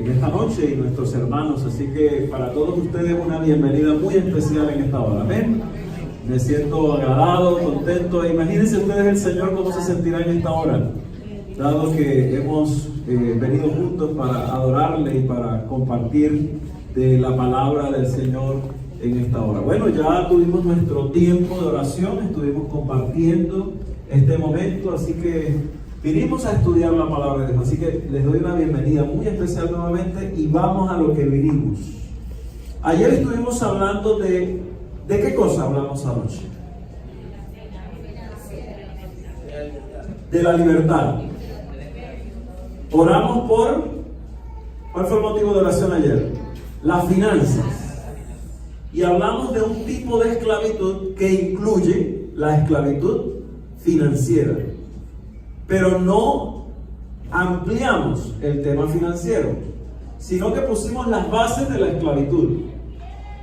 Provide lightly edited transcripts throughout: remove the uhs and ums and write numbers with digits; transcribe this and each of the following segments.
en esta noche y nuestros hermanos. Así que para todos ustedes una bienvenida muy especial en esta hora. Amén. Me siento agradado, contento. Imagínense ustedes el Señor cómo se sentirá en esta hora, dado que hemos venido juntos para adorarle y para compartir de la palabra del Señor en esta hora. Bueno, ya tuvimos nuestro tiempo de oración, estuvimos compartiendo este momento, así que vinimos a estudiar la palabra de Dios. Así que les doy una bienvenida muy especial nuevamente y vamos a lo que vinimos. Ayer estuvimos hablando ¿de qué cosa hablamos anoche? De la libertad. Oramos por, ¿cuál fue el motivo de oración ayer? Las finanzas. Y hablamos de un tipo de esclavitud que incluye la esclavitud financiera. Pero no ampliamos el tema financiero, sino que pusimos las bases de la esclavitud.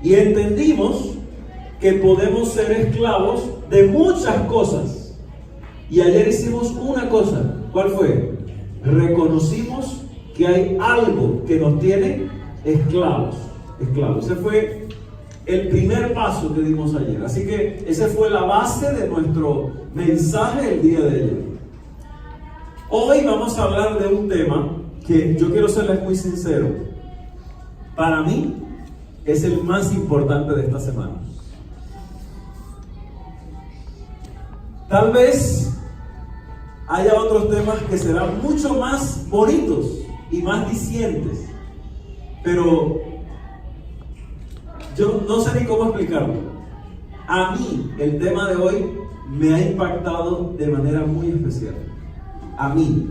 Y entendimos que podemos ser esclavos de muchas cosas. Y ayer hicimos una cosa. ¿Cuál fue? Reconocimos que hay algo que nos tiene esclavos. Ese fue el primer paso que dimos ayer. Así que esa fue la base de nuestro mensaje el día de ayer. Hoy vamos a hablar de un tema que yo quiero serles muy sincero. Para mí es el más importante de esta semana. Tal vez haya otros temas que serán mucho más bonitos y más dicientes, pero yo no sé ni cómo explicarlo. A mí el tema de hoy me ha impactado de manera muy especial. A mí.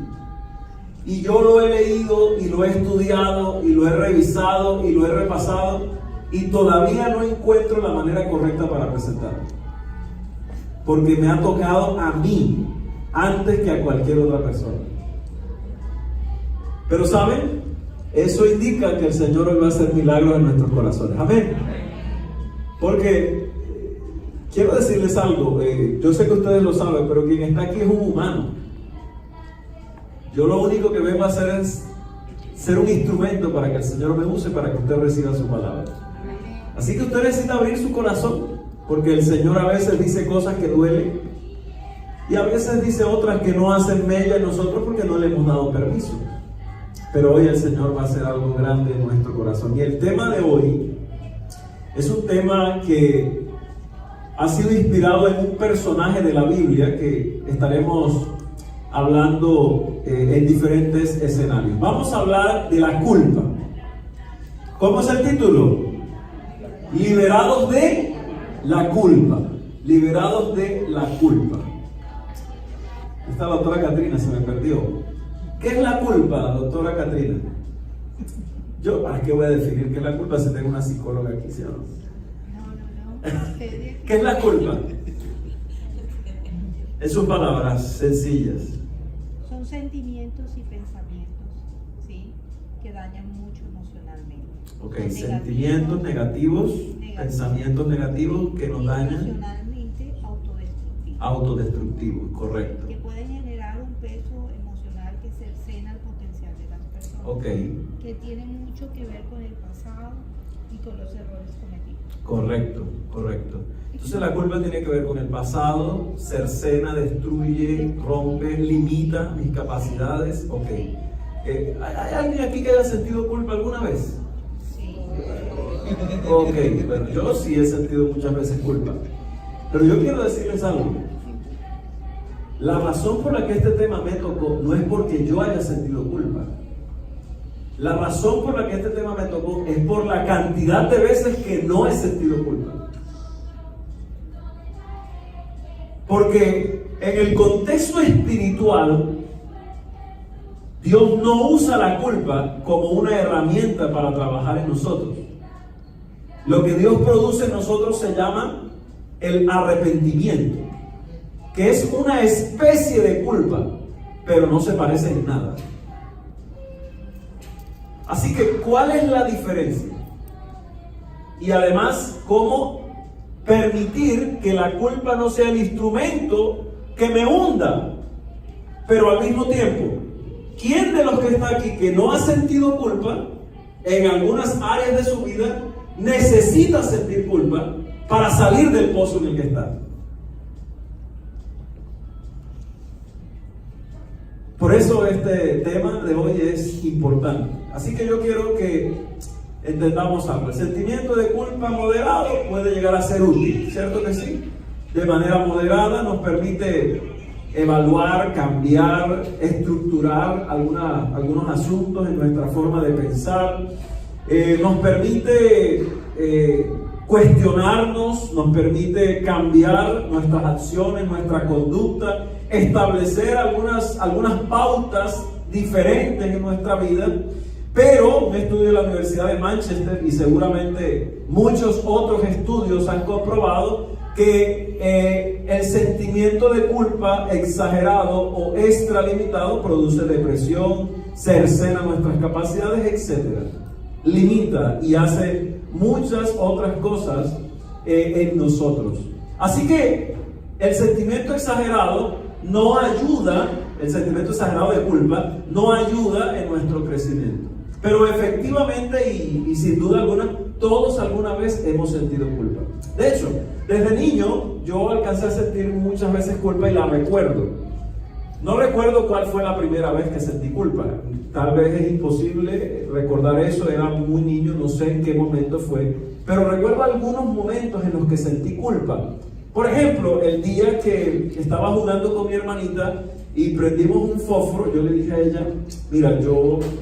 Y yo lo he leído y lo he estudiado y lo he revisado y lo he repasado y todavía no encuentro la manera correcta para presentarlo. Porque me ha tocado a mí antes que a cualquier otra persona. Pero ¿saben? Eso indica que el Señor hoy va a hacer milagros en nuestros corazones. Amén. Porque quiero decirles algo. Yo sé que ustedes lo saben, pero quien está aquí es un humano. Yo lo único que vengo a hacer es ser un instrumento para que el Señor me use para que usted reciba su palabra. Así que usted necesita abrir su corazón, porque el Señor a veces dice cosas que duelen y a veces dice otras que no hacen mella en nosotros porque no le hemos dado permiso. Pero hoy el Señor va a hacer algo grande en nuestro corazón. Y el tema de hoy es un tema que ha sido inspirado en un personaje de la Biblia que estaremos hablando en diferentes escenarios. Vamos a hablar de la culpa. ¿Cómo es el título? Liberados de la culpa. Liberados de la culpa. Esta doctora Catrina se me perdió. ¿Qué es la culpa, doctora Catrina? Yo, ¿para qué voy a definir qué es la culpa si tengo una psicóloga aquí, ¿sí o no? No. ¿Qué es la culpa? En sus palabras sencillas. Son sentimientos y pensamientos, ¿sí? Que dañan mucho emocionalmente. Ok, sentimientos negativos, pensamientos negativos que nos dañan. Emocionalmente autodestructivos. Autodestructivos, correcto. Que pueden generar un peso emocional que cercena el potencial de las personas. Ok. Que tiene mucho que ver con el pasado y con los errores cometidos. Correcto. Entonces la culpa tiene que ver con el pasado, cercena, destruye, rompe, limita mis capacidades. Ok. ¿Hay alguien aquí que haya sentido culpa alguna vez? Sí. Ok, bueno, yo sí he sentido muchas veces culpa. Pero yo quiero decirles algo. La razón por la que este tema me tocó no es porque yo haya sentido culpa. La razón por la que este tema me tocó es por la cantidad de veces que no he sentido culpa. Porque en el contexto espiritual, Dios no usa la culpa como una herramienta para trabajar en nosotros. Lo que Dios produce en nosotros se llama el arrepentimiento, que es una especie de culpa, pero no se parece en nada. Así que, ¿cuál es la diferencia? Y además, ¿cómo permitir que la culpa no sea el instrumento que me hunda, pero al mismo tiempo ¿quién de los que está aquí que no ha sentido culpa en algunas áreas de su vida necesita sentir culpa para salir del pozo en el que está? Por eso este tema de hoy es importante. Así que yo quiero que entendamos algo. El sentimiento de culpa moderado puede llegar a ser útil, ¿cierto que sí? De manera moderada nos permite evaluar, cambiar, estructurar algunos asuntos en nuestra forma de pensar. Nos permite cuestionarnos, nos permite cambiar nuestras acciones, nuestra conducta, establecer algunas pautas diferentes en nuestra vida. Pero un estudio de la Universidad de Manchester y seguramente muchos otros estudios han comprobado que el sentimiento de culpa exagerado o extralimitado produce depresión, cercena nuestras capacidades, etc. Limita y hace muchas otras cosas en nosotros. Así que el sentimiento exagerado no ayuda, el sentimiento exagerado de culpa no ayuda en nuestro crecimiento. Pero efectivamente y sin duda alguna, todos alguna vez hemos sentido culpa. De hecho, desde niño yo alcancé a sentir muchas veces culpa y la recuerdo. No recuerdo cuál fue la primera vez que sentí culpa. Tal vez es imposible recordar eso, era muy niño, no sé en qué momento fue. Pero recuerdo algunos momentos en los que sentí culpa. Por ejemplo, el día que estaba jugando con mi hermanita y prendimos un fósforo, yo le dije a ella, mira,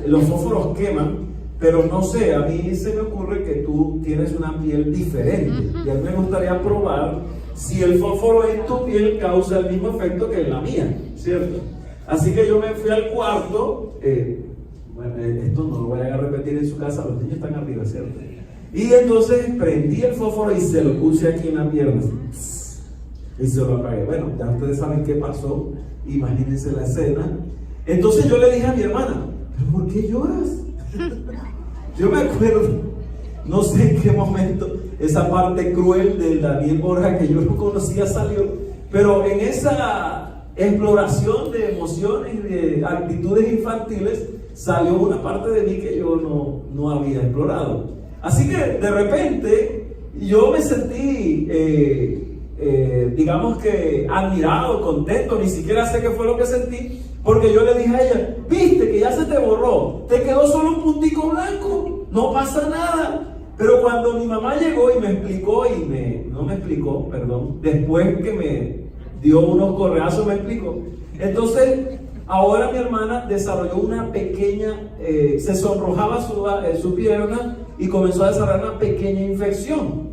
los fósforos queman, pero no sé, a mí se me ocurre que tú tienes una piel diferente y a mí me gustaría probar si el fósforo en tu piel causa el mismo efecto que en la mía, ¿cierto? Así que yo me fui al cuarto, esto no lo vayan a repetir en su casa, los niños están arriba, ¿cierto? Y entonces prendí el fósforo y se lo puse aquí en la pierna, y se lo apagué. Bueno, ya ustedes saben qué pasó, imagínense la escena. Entonces yo le dije a mi hermana, ¿pero por qué lloras? Yo me acuerdo, no sé en qué momento, esa parte cruel de Daniel Borja que yo no conocía salió, pero en esa exploración de emociones, de actitudes infantiles, salió una parte de mí que yo no había explorado. Así que de repente yo me sentí digamos que admirado, contento, ni siquiera sé qué fue lo que sentí, porque yo le dije a ella, viste que ya se te borró, te quedó solo un puntico blanco, no pasa nada. Pero cuando mi mamá llegó y me explicó, después que me dio unos correazos me explicó, entonces ahora mi hermana desarrolló una pequeña, se sonrojaba su pierna y comenzó a desarrollar una pequeña infección.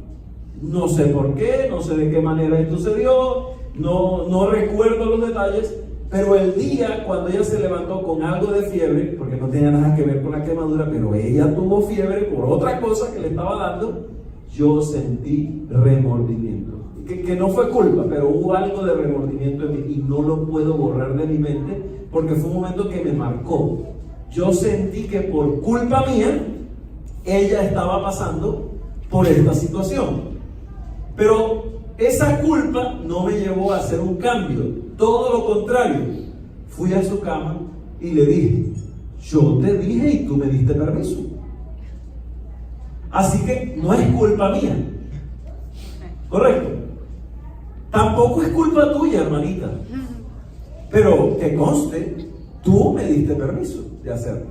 No sé por qué, no sé de qué manera esto se dio, no recuerdo los detalles, pero el día cuando ella se levantó con algo de fiebre, porque no tenía nada que ver con la quemadura, pero ella tuvo fiebre por otra cosa que le estaba dando, yo sentí remordimiento. Que no fue culpa, pero hubo algo de remordimiento en mí y no lo puedo borrar de mi mente porque fue un momento que me marcó. Yo sentí que por culpa mía, ella estaba pasando por esta situación. Pero esa culpa no me llevó a hacer un cambio, todo lo contrario. Fui a su cama y le dije, yo te dije y tú me diste permiso. Así que no es culpa mía. ¿Correcto? Tampoco es culpa tuya, hermanita. Pero que conste, tú me diste permiso de hacerlo.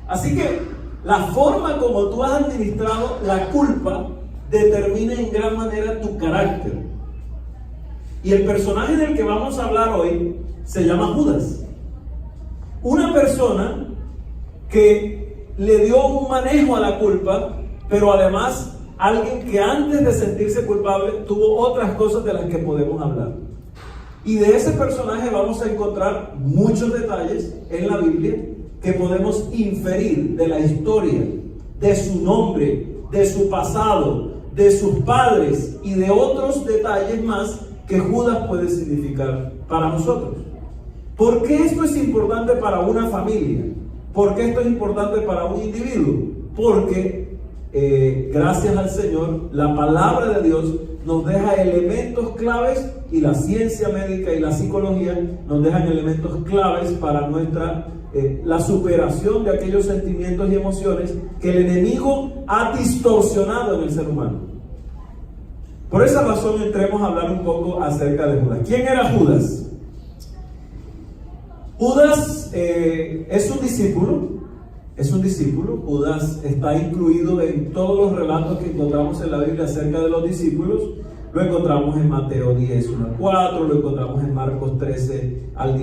Así que la forma como tú has administrado la culpa determina en gran manera tu carácter. Y el personaje del que vamos a hablar hoy se llama Judas. Una persona que le dio un manejo a la culpa, pero además alguien que antes de sentirse culpable tuvo otras cosas de las que podemos hablar. Y de ese personaje vamos a encontrar muchos detalles en la Biblia que podemos inferir de la historia, de su nombre, de su pasado, de sus padres y de otros detalles más que Judas puede significar para nosotros. ¿Por qué esto es importante para una familia? ¿Por qué esto es importante para un individuo? Porque gracias al Señor, la palabra de Dios nos deja elementos claves y la ciencia médica y la psicología nos dejan elementos claves para nuestra la superación de aquellos sentimientos y emociones que el enemigo ha distorsionado en el ser humano. Por esa razón entremos a hablar un poco acerca de Judas. ¿Quién era Judas? Judas es un discípulo. Judas está incluido en todos los relatos que encontramos en la Biblia acerca de los discípulos. Lo encontramos en Mateo 10, 1 al 4, lo encontramos en Marcos 3, 13 al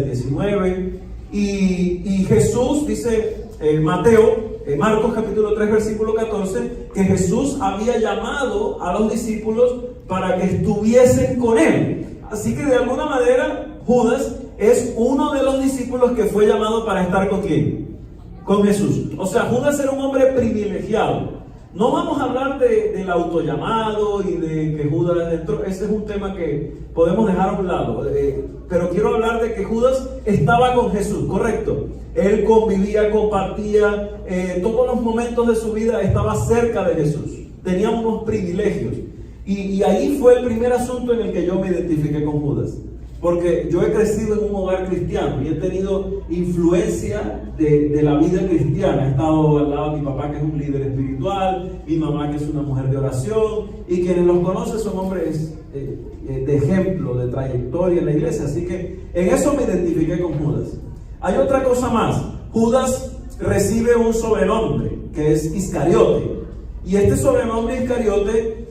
19. Y Jesús dice, Marcos capítulo 3, versículo 14, que Jesús había llamado a los discípulos para que estuviesen con él. Así que de alguna manera Judas es uno de los discípulos que fue llamado para estar con ¿quién? Con Jesús. O sea, Judas era un hombre privilegiado. No vamos a hablar del autollamado y de que Judas entró. Ese es un tema que podemos dejar a un lado. Pero quiero hablar de que Judas estaba con Jesús, correcto. Él convivía, compartía, todos los momentos de su vida estaba cerca de Jesús. Tenía unos privilegios. Y ahí fue el primer asunto en el que yo me identifiqué con Judas. Porque yo he crecido en un hogar cristiano y he tenido influencia de la vida cristiana. He estado al lado de mi papá, que es un líder espiritual, mi mamá, que es una mujer de oración, y quienes los conocen son hombres de ejemplo, de trayectoria en la iglesia. Así que en eso me identifiqué con Judas. Hay otra cosa más. Judas recibe un sobrenombre, que es Iscariote. Y este sobrenombre Iscariote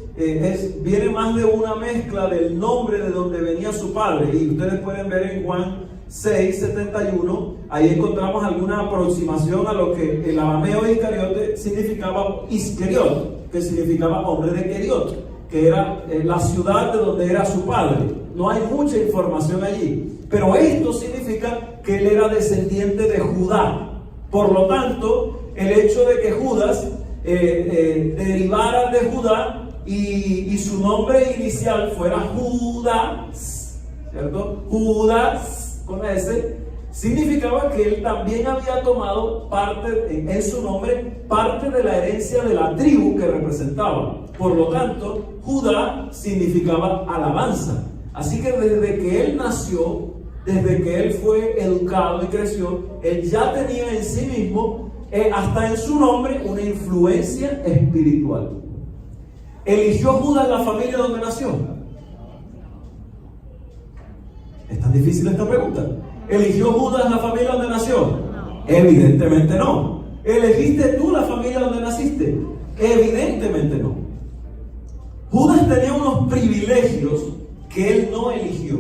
viene más de una mezcla del nombre de donde venía su padre. Y ustedes pueden ver en Juan 6:71, ahí encontramos alguna aproximación a lo que el arameo de Iscariote significaba Iscariot, que significaba hombre de Queriot, que era la ciudad de donde era su padre. No hay mucha información allí, pero esto significa que él era descendiente de Judá. Por lo tanto, el hecho de que Judas derivara de Judá y su nombre inicial fuera Judas, ¿cierto? Judas con S, significaba que él también había tomado parte, en su nombre, parte de la herencia de la tribu que representaba. Por lo tanto, Judá significaba alabanza. Así que desde que él nació, desde que él fue educado y creció, él ya tenía en sí mismo, hasta en su nombre, una influencia espiritual. ¿Eligió Judas la familia donde nació? ¿Es tan difícil esta pregunta? ¿Eligió Judas la familia donde nació? Evidentemente no. ¿Elegiste tú la familia donde naciste? Evidentemente no. Judas tenía unos privilegios que él no eligió.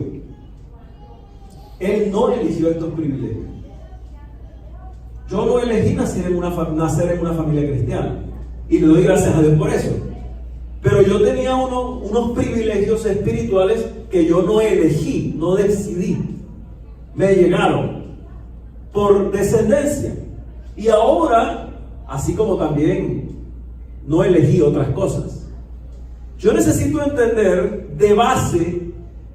Él no eligió estos privilegios. Yo no elegí nacer en una familia cristiana, y le doy gracias a Dios por eso. Pero yo tenía unos privilegios espirituales que yo no elegí, no decidí. Me llegaron por descendencia. Y ahora, así como también no elegí otras cosas, yo necesito entender de base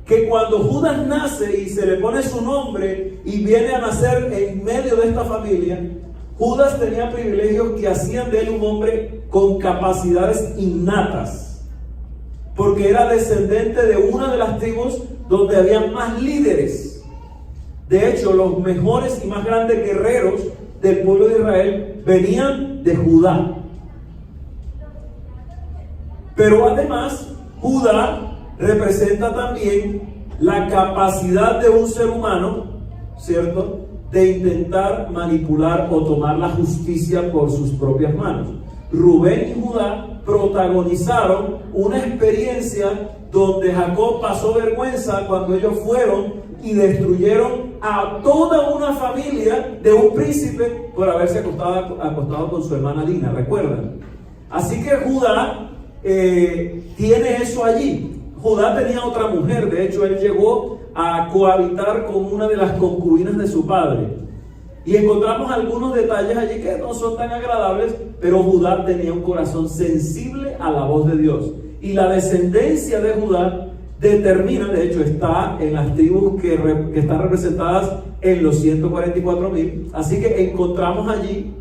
que cuando Judas nace y se le pone su nombre y viene a nacer en medio de esta familia, Judas tenía privilegios que hacían de él un hombre con capacidades innatas, porque era descendente de una de las tribus donde había más líderes. De hecho, los mejores y más grandes guerreros del pueblo de Israel venían de Judá. Pero además, Judá representa también la capacidad de un ser humano, ¿cierto?, de intentar manipular o tomar la justicia por sus propias manos. Rubén y Judá protagonizaron una experiencia donde Jacob pasó vergüenza cuando ellos fueron y destruyeron a toda una familia de un príncipe por haberse acostado con su hermana Dina, ¿recuerdan? Así que Judá tiene eso allí. Judá tenía otra mujer, de hecho él llegó a cohabitar con una de las concubinas de su padre. Y encontramos algunos detalles allí que no son tan agradables, pero Judá tenía un corazón sensible a la voz de Dios. Y la descendencia de Judá determina, de hecho está en las tribus que están representadas en los 144,000. Así que encontramos allí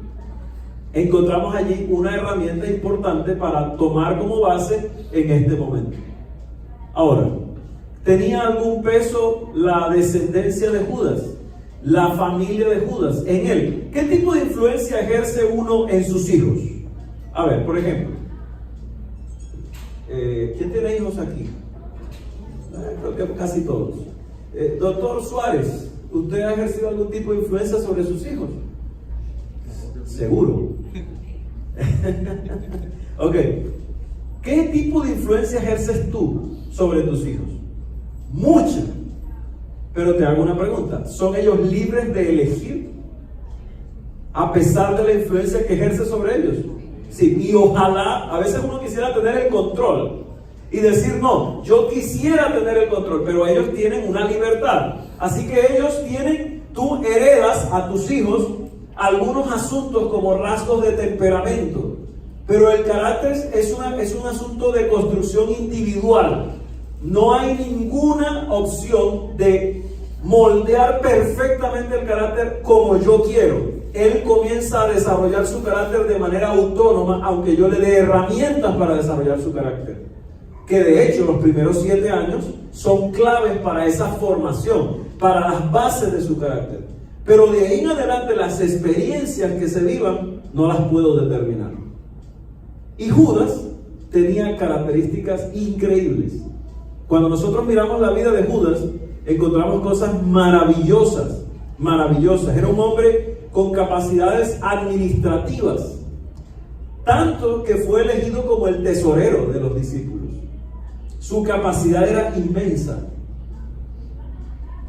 una herramienta importante para tomar como base en este momento. Ahora, ¿tenía algún peso la descendencia de Judas? la familia de Judas en él. ¿Qué tipo de influencia ejerce uno en sus hijos? A ver, por ejemplo, ¿quién tiene hijos aquí? Creo que casi todos. Doctor Suárez, ¿usted ha ejercido algún tipo de influencia sobre sus hijos? Seguro. Ok. ¿Qué tipo de influencia ejerces tú sobre tus hijos? Mucha. Pero te hago una pregunta: ¿son ellos libres de elegir a pesar de la influencia que ejerce sobre ellos? Sí, y ojalá, a veces uno quisiera tener el control y decir, no, yo quisiera tener el control, pero ellos tienen una libertad. Así que ellos tienen, tú heredas a tus hijos algunos asuntos como rasgos de temperamento, pero el carácter es un asunto de construcción individual. No hay ninguna opción de moldear perfectamente el carácter como yo quiero. Él comienza a desarrollar su carácter de manera autónoma, aunque yo le dé herramientas para desarrollar su carácter. Que de hecho los primeros 7 años son claves para esa formación, para las bases de su carácter. Pero de ahí en adelante las experiencias que se vivan no las puedo determinar. Y Judas tenía características increíbles. Cuando nosotros miramos la vida de Judas, encontramos cosas maravillosas, maravillosas. Era un hombre con capacidades administrativas, tanto que fue elegido como el tesorero de los discípulos. Su capacidad era inmensa.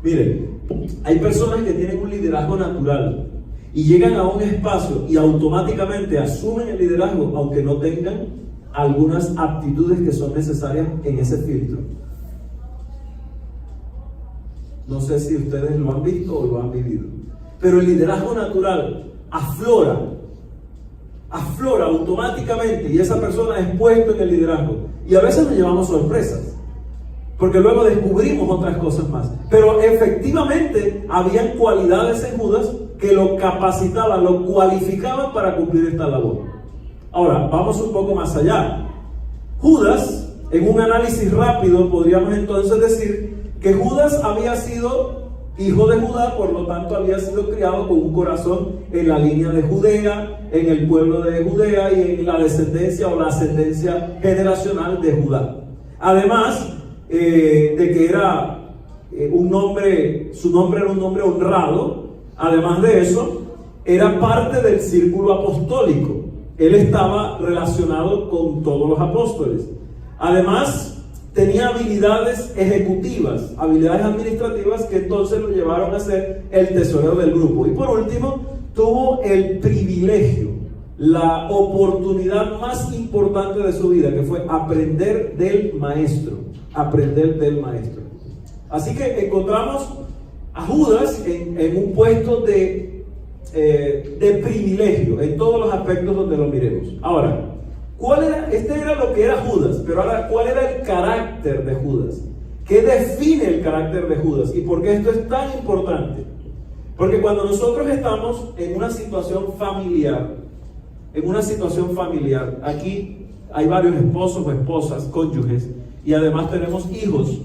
Miren, hay personas que tienen un liderazgo natural y llegan a un espacio y automáticamente asumen el liderazgo, aunque no tengan algunas aptitudes que son necesarias en ese filtro. No sé si ustedes lo han visto o lo han vivido, pero el liderazgo natural aflora automáticamente y esa persona es puesto en el liderazgo. Y a veces nos llevamos sorpresas, porque luego descubrimos otras cosas más. Pero efectivamente habían cualidades en Judas que lo capacitaban, lo cualificaban para cumplir esta labor. Ahora, vamos un poco más allá. Judas, en un análisis rápido, podríamos entonces decir que Judas había sido hijo de Judá, por lo tanto había sido criado con un corazón en la línea de Judea, en el pueblo de Judea y en la descendencia o la ascendencia generacional de Judá. Además de que era su nombre era un nombre honrado. Además de eso, era parte del círculo apostólico. Él estaba relacionado con todos los apóstoles. Además, tenía habilidades ejecutivas, habilidades administrativas que entonces lo llevaron a ser el tesorero del grupo. Y por último, tuvo el privilegio, la oportunidad más importante de su vida, que fue aprender del maestro. Aprender del maestro. Así que encontramos a Judas en un puesto de privilegio en todos los aspectos donde lo miremos. Ahora, este era lo que era Judas, pero ahora, ¿cuál era el carácter de Judas? ¿Qué define el carácter de Judas? ¿Y por qué esto es tan importante? Porque cuando nosotros estamos en una situación familiar, aquí hay varios esposos o esposas, cónyuges, y además tenemos hijos.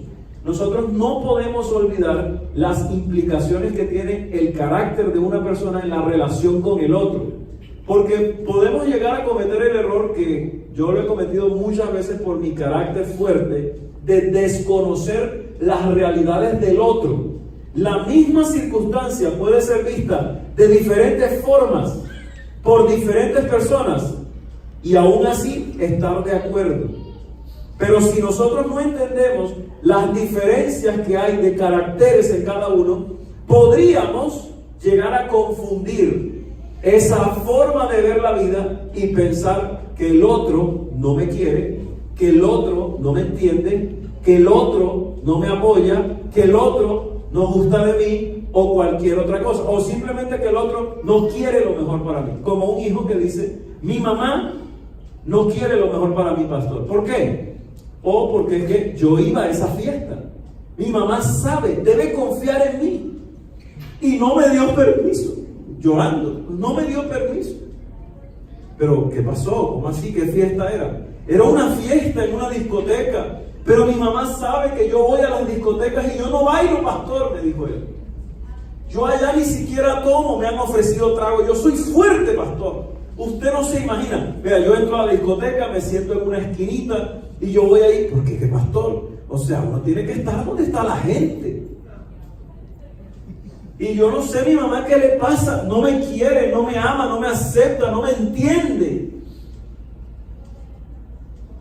Nosotros no podemos olvidar las implicaciones que tiene el carácter de una persona en la relación con el otro. Porque podemos llegar a cometer el error que yo lo he cometido muchas veces por mi carácter fuerte, de desconocer las realidades del otro. La misma circunstancia puede ser vista de diferentes formas, por diferentes personas, y aún así estar de acuerdo. Pero si nosotros no entendemos las diferencias que hay de caracteres en cada uno, podríamos llegar a confundir esa forma de ver la vida y pensar que el otro no me quiere, que el otro no me entiende, que el otro no me apoya, que el otro no gusta de mí o cualquier otra cosa, o simplemente que el otro no quiere lo mejor para mí. Como un hijo que dice, mi mamá no quiere lo mejor para mi pastor. ¿Por qué? O porque es que yo iba a esa fiesta. Mi mamá sabe, debe confiar en mí. Y no me dio permiso. Llorando, no me dio permiso. Pero, ¿qué pasó? ¿Cómo así? ¿Qué fiesta era? Era una fiesta en una discoteca. Pero mi mamá sabe que yo voy a las discotecas y yo no bailo, pastor, me dijo él. Yo allá ni siquiera tomo, me han ofrecido trago. Yo soy fuerte, pastor. Usted no se imagina. Vea, yo entro a la discoteca, me siento en una esquinita y yo voy ahí, porque ¿qué, pastor? O sea, uno tiene que estar donde está la gente. Y yo no sé mi mamá qué le pasa. No me quiere, no me ama, no me acepta, no me entiende.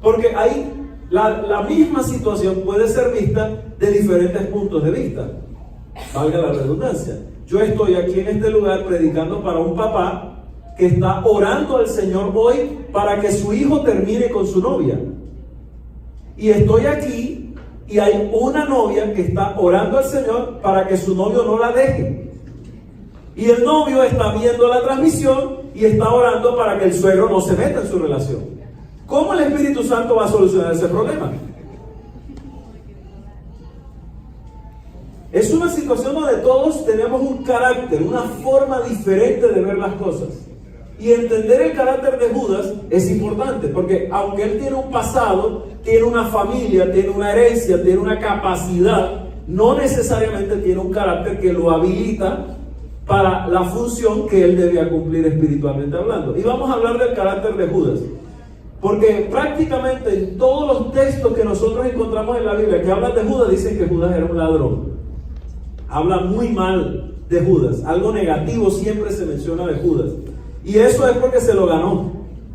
Porque ahí la misma situación puede ser vista de diferentes puntos de vista. Valga la redundancia. Yo estoy aquí en este lugar predicando para un papá que está orando al Señor hoy para que su hijo termine con su novia. Y estoy aquí y hay una novia que está orando al Señor para que su novio no la deje. Y el novio está viendo la transmisión y está orando para que el suegro no se meta en su relación. ¿Cómo el Espíritu Santo va a solucionar ese problema? Es una situación donde todos tenemos un carácter, una forma diferente de ver las cosas. Y entender el carácter de Judas es importante, porque aunque él tiene un pasado, tiene una familia, tiene una herencia, tiene una capacidad, no necesariamente tiene un carácter que lo habilita para la función que él debía cumplir espiritualmente hablando. Y vamos a hablar del carácter de Judas, porque prácticamente en todos los textos que nosotros encontramos en la Biblia que hablan de Judas, dicen que Judas era un ladrón. Habla muy mal de Judas, algo negativo siempre se menciona de Judas. Y eso es porque se lo ganó,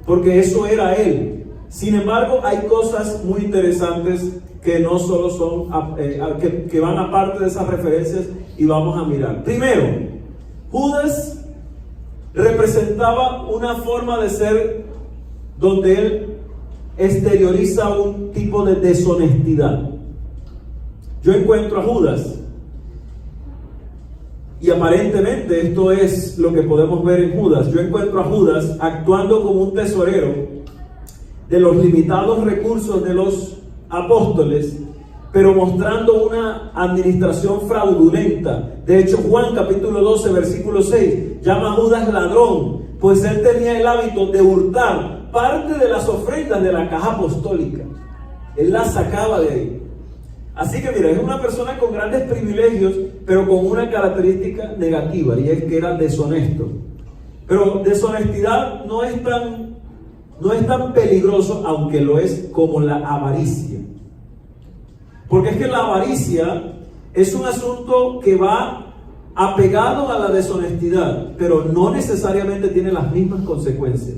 porque eso era él. Sin embargo, hay cosas muy interesantes que no solo son, que van aparte de esas referencias y vamos a mirar. Primero, Judas representaba una forma de ser donde él exterioriza un tipo de deshonestidad. Yo encuentro a Judas, y aparentemente esto es lo que podemos ver en Judas. Yo encuentro a Judas actuando como un tesorero de los limitados recursos de los apóstoles, pero mostrando una administración fraudulenta. De hecho, Juan capítulo 12, versículo 6, llama a Judas ladrón, pues él tenía el hábito de hurtar parte de las ofrendas de la caja apostólica. Él las sacaba de ahí. Así que mira, es una persona con grandes privilegios, pero con una característica negativa, y es que era deshonesto. Pero deshonestidad no es tan peligroso, aunque lo es, como la avaricia. Porque es que la avaricia es un asunto que va apegado a la deshonestidad, pero no necesariamente tiene las mismas consecuencias.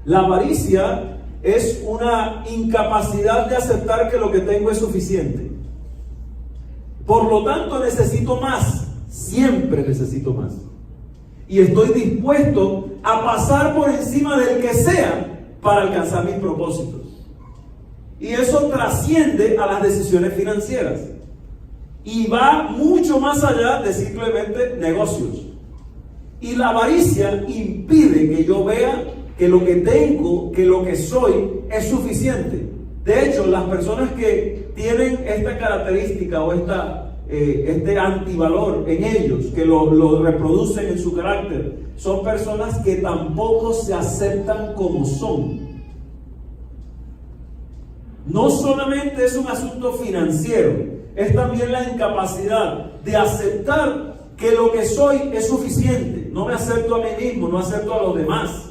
La avaricia es una incapacidad de aceptar que lo que tengo es suficiente. Por lo tanto, necesito más. Siempre necesito más. Y estoy dispuesto a pasar por encima del que sea para alcanzar mis propósitos. Y eso trasciende a las decisiones financieras. Y va mucho más allá de simplemente negocios. Y la avaricia impide que yo vea que lo que tengo, que lo que soy es suficiente. De hecho, las personas que tienen esta característica o este antivalor en ellos, que lo reproducen en su carácter, son personas que tampoco se aceptan como son. No solamente es un asunto financiero, es también la incapacidad de aceptar que lo que soy es suficiente. No me acepto a mí mismo, no acepto a los demás.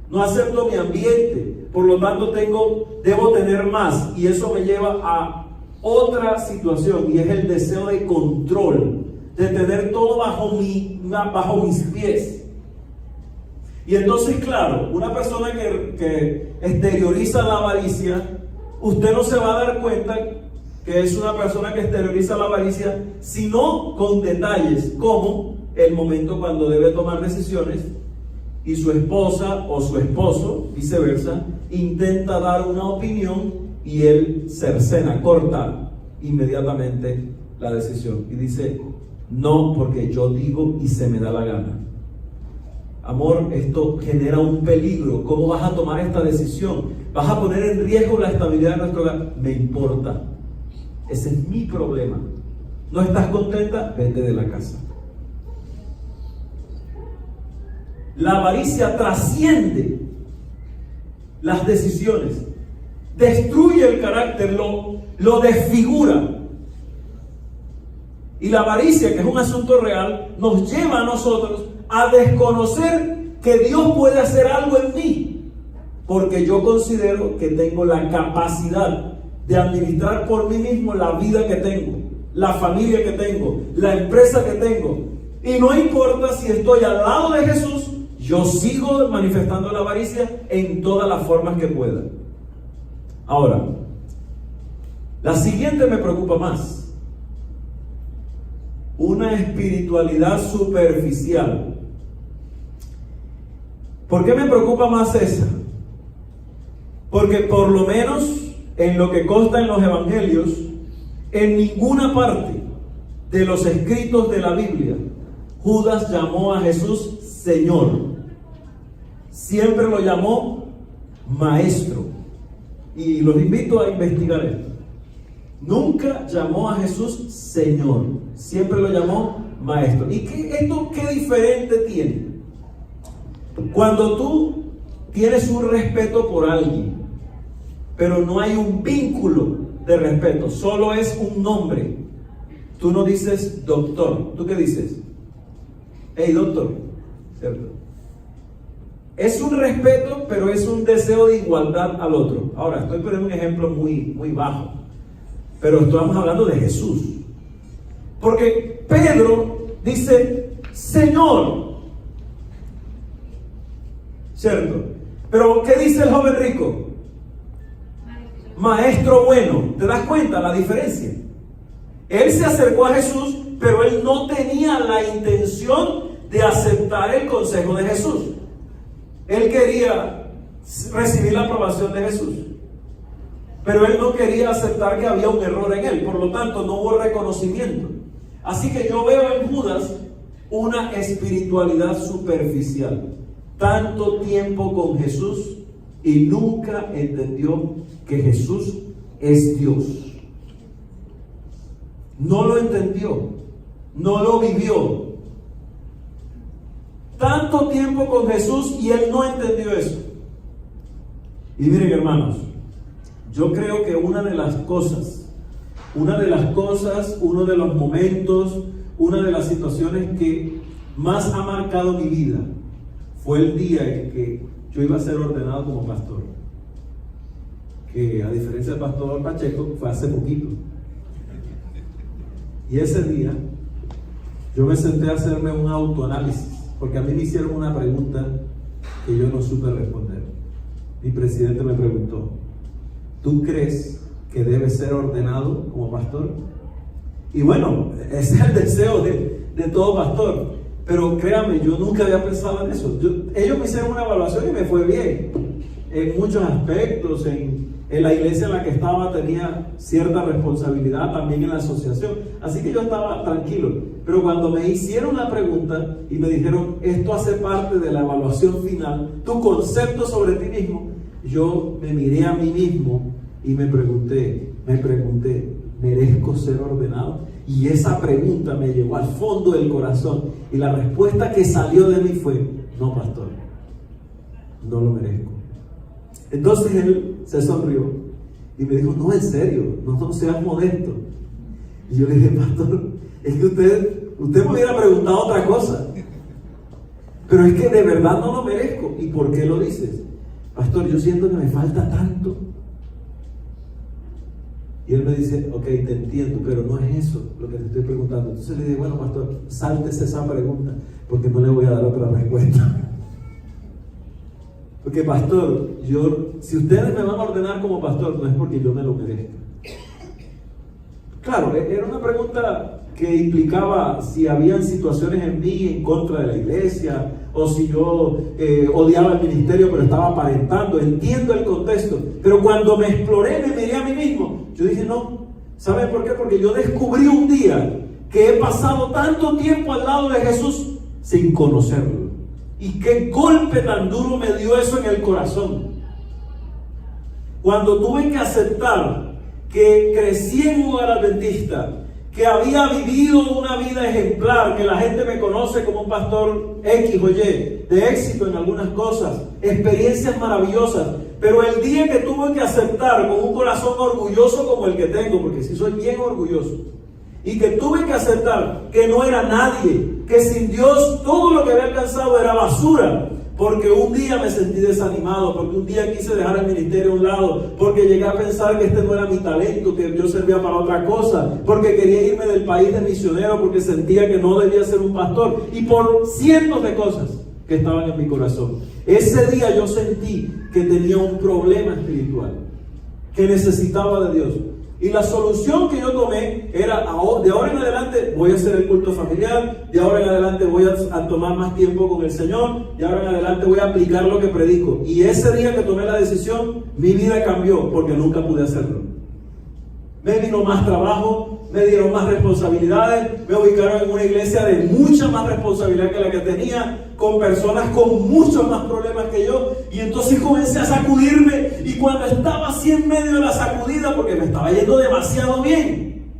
No acepto mi ambiente, por lo tanto debo tener más, y eso me lleva a otra situación, y es el deseo de control, de tener todo bajo mis pies. Y entonces, claro, una persona que exterioriza la avaricia, usted no se va a dar cuenta que es una persona que exterioriza la avaricia, sino con detalles como el momento cuando debe tomar decisiones, y su esposa o su esposo, viceversa, intenta dar una opinión y él cercena, corta inmediatamente la decisión y dice, no, porque yo digo y se me da la gana. Amor, esto genera un peligro. ¿Cómo vas a tomar esta decisión? ¿Vas a poner en riesgo la estabilidad de nuestro hogar? Me importa. Ese es mi problema. ¿No estás contenta? Vete de la casa. La avaricia trasciende las decisiones, destruye el carácter, lo desfigura. Y la avaricia, que es un asunto real, nos lleva a nosotros a desconocer que Dios puede hacer algo en mí, porque yo considero que tengo la capacidad de administrar por mí mismo la vida que tengo, la familia que tengo, la empresa que tengo. Y no importa si estoy al lado de Jesús, yo sigo manifestando la avaricia en todas las formas que pueda. Ahora, la siguiente me preocupa más. Una espiritualidad superficial. ¿Por qué me preocupa más esa? Porque por lo menos en lo que consta en los evangelios, en ninguna parte de los escritos de la Biblia, Judas llamó a Jesús Señor. Siempre lo llamó Maestro. Y los invito a investigar esto. Nunca llamó a Jesús Señor. Siempre lo llamó Maestro. ¿Y esto qué diferente tiene? Cuando tú tienes un respeto por alguien, pero no hay un vínculo de respeto, solo es un nombre. Tú no dices doctor. ¿Tú qué dices? Hey, doctor. ¿Cierto? Es un respeto, pero es un deseo de igualdad al otro. Ahora, estoy poniendo un ejemplo muy, muy bajo, pero estamos hablando de Jesús. Porque Pedro dice Señor. ¿Cierto? Pero ¿qué dice el joven rico? Maestro bueno. ¿Te das cuenta la diferencia? Él se acercó a Jesús, pero él no tenía la intención de aceptar el consejo de Jesús. Él quería recibir la aprobación de Jesús, pero él no quería aceptar que había un error en él. Por lo tanto, no hubo reconocimiento. Así que yo veo en Judas una espiritualidad superficial. Tanto tiempo con Jesús y nunca entendió que Jesús es Dios. No lo entendió, no lo vivió. Tanto tiempo con Jesús y él no entendió eso. Y miren, hermanos, yo creo que uno de los momentos, una de las situaciones que más ha marcado mi vida fue el día en que yo iba a ser ordenado como pastor. Que a diferencia del pastor Pacheco, fue hace poquito. Y ese día yo me senté a hacerme un autoanálisis, porque a mí me hicieron una pregunta que yo no supe responder. Mi presidente me preguntó: ¿tú crees que debes ser ordenado como pastor? Y bueno, ese es el deseo de todo pastor. Pero créame, yo nunca había pensado en eso. Ellos me hicieron una evaluación y me fue bien. En muchos aspectos, en la iglesia en la que estaba tenía cierta responsabilidad, también en la asociación. Así que yo estaba tranquilo. Pero cuando me hicieron la pregunta y me dijeron, esto hace parte de la evaluación final, tu concepto sobre ti mismo, yo me miré a mí mismo y me pregunté, ¿merezco ser ordenado? Y esa pregunta me llegó al fondo del corazón. Y la respuesta que salió de mí fue: no, pastor, no lo merezco. Entonces él se sonrió y me dijo: no, en serio, no seas modesto. Y yo le dije: pastor, es que usted me hubiera preguntado otra cosa, pero es que de verdad no lo merezco. ¿Y por qué lo dices? Pastor, yo siento que me falta tanto. Y él me dice: ok, te entiendo, pero no es eso lo que te estoy preguntando. Entonces le dije: bueno, pastor, sáltese esa pregunta, porque no le voy a dar otra respuesta. Porque, pastor, si ustedes me van a ordenar como pastor, no es porque yo me lo merezca. Claro, era una pregunta que implicaba si habían situaciones en mí en contra de la iglesia, o si yo odiaba el ministerio pero estaba aparentando. Entiendo el contexto, pero cuando me exploré, me miré a mí mismo, yo dije: no. ¿Saben por qué? Porque yo descubrí un día que he pasado tanto tiempo al lado de Jesús sin conocerlo. Y qué golpe tan duro me dio eso en el corazón. Cuando tuve que aceptar que crecí en un hogar adventista, que había vivido una vida ejemplar, que la gente me conoce como un pastor X o Y, de éxito en algunas cosas, experiencias maravillosas, pero el día que tuve que aceptar con un corazón orgulloso como el que tengo, porque sí soy bien orgulloso, y que tuve que aceptar que no era nadie, que sin Dios todo lo que había alcanzado era basura, porque un día me sentí desanimado, porque un día quise dejar el ministerio a un lado, porque llegué a pensar que este no era mi talento, que yo servía para otra cosa, porque quería irme del país de misionero, porque sentía que no debía ser un pastor, y por cientos de cosas que estaban en mi corazón. Ese día yo sentí que tenía un problema espiritual, que necesitaba de Dios. Y la solución que yo tomé era, de ahora en adelante voy a hacer el culto familiar, de ahora en adelante voy a tomar más tiempo con el Señor, de ahora en adelante voy a aplicar lo que predico. Y ese día que tomé la decisión, mi vida cambió, porque nunca pude hacerlo. Me vino más trabajo, me dieron más responsabilidades, me ubicaron en una iglesia de mucha más responsabilidad que la que tenía, con personas con muchos más problemas que yo, y entonces comencé a sacudirme, y cuando estaba así en medio de la sacudida, porque me estaba yendo demasiado bien,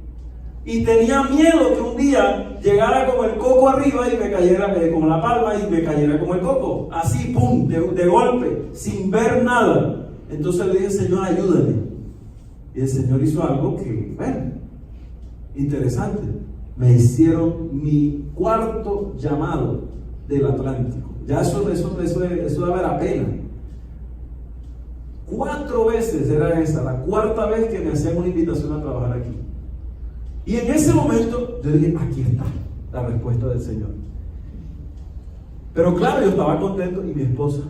y tenía miedo que un día llegara como el coco arriba y me cayera como la palma y me cayera como el coco, así pum, de golpe, sin ver nada. Entonces le dije: Señor, ayúdame. Y el Señor hizo algo que, bueno, interesante. Me hicieron mi cuarto llamado del Atlántico. Ya eso daba la pena. 4 veces era esa, la 4ª vez que me hacían una invitación a trabajar aquí. Y en ese momento yo dije: aquí está la respuesta del Señor. Pero claro, yo estaba contento, y mi esposa,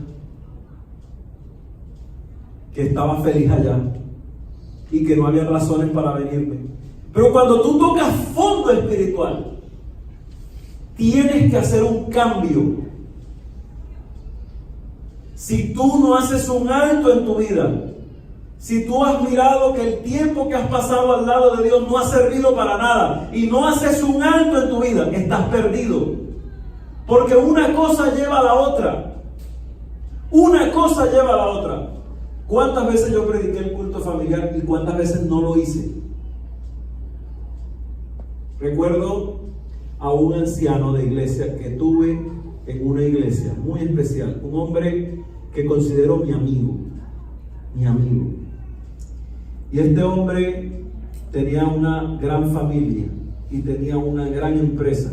que estaba feliz allá y que no había razones para venirme. Pero cuando tú tocas fondo espiritual, tienes que hacer un cambio. Si tú no haces un alto en tu vida, si tú has mirado que el tiempo que has pasado al lado de Dios no ha servido para nada, y no haces un alto en tu vida, estás perdido. Porque una cosa lleva a la otra. Una cosa lleva a la otra. ¿Cuántas veces yo prediqué el culto familiar y cuántas veces no lo hice? Recuerdo a un anciano de iglesia que tuve en una iglesia muy especial, un hombre que considero mi amigo. Y este hombre tenía una gran familia y tenía una gran empresa.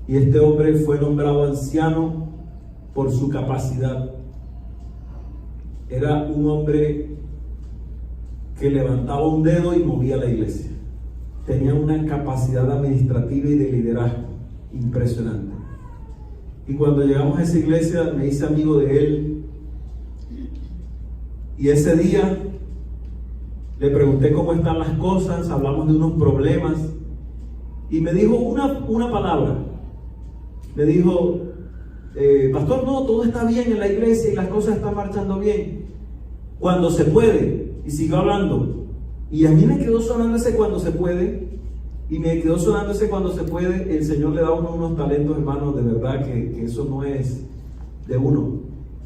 Y este hombre fue nombrado anciano por su capacidad. Era un hombre que levantaba un dedo y movía la iglesia. Tenía una capacidad administrativa y de liderazgo impresionante. Y cuando llegamos a esa iglesia, me hice amigo de él. Y ese día le pregunté cómo están las cosas, hablamos de unos problemas. Y me dijo una palabra. Me dijo: pastor, no, todo está bien en la iglesia y las cosas están marchando bien cuando se puede. Y siguió hablando, y a mí me quedó sonando ese cuando se puede, y me quedó sonando ese cuando se puede. El Señor le da a uno unos talentos, hermanos, de verdad que eso no es de uno.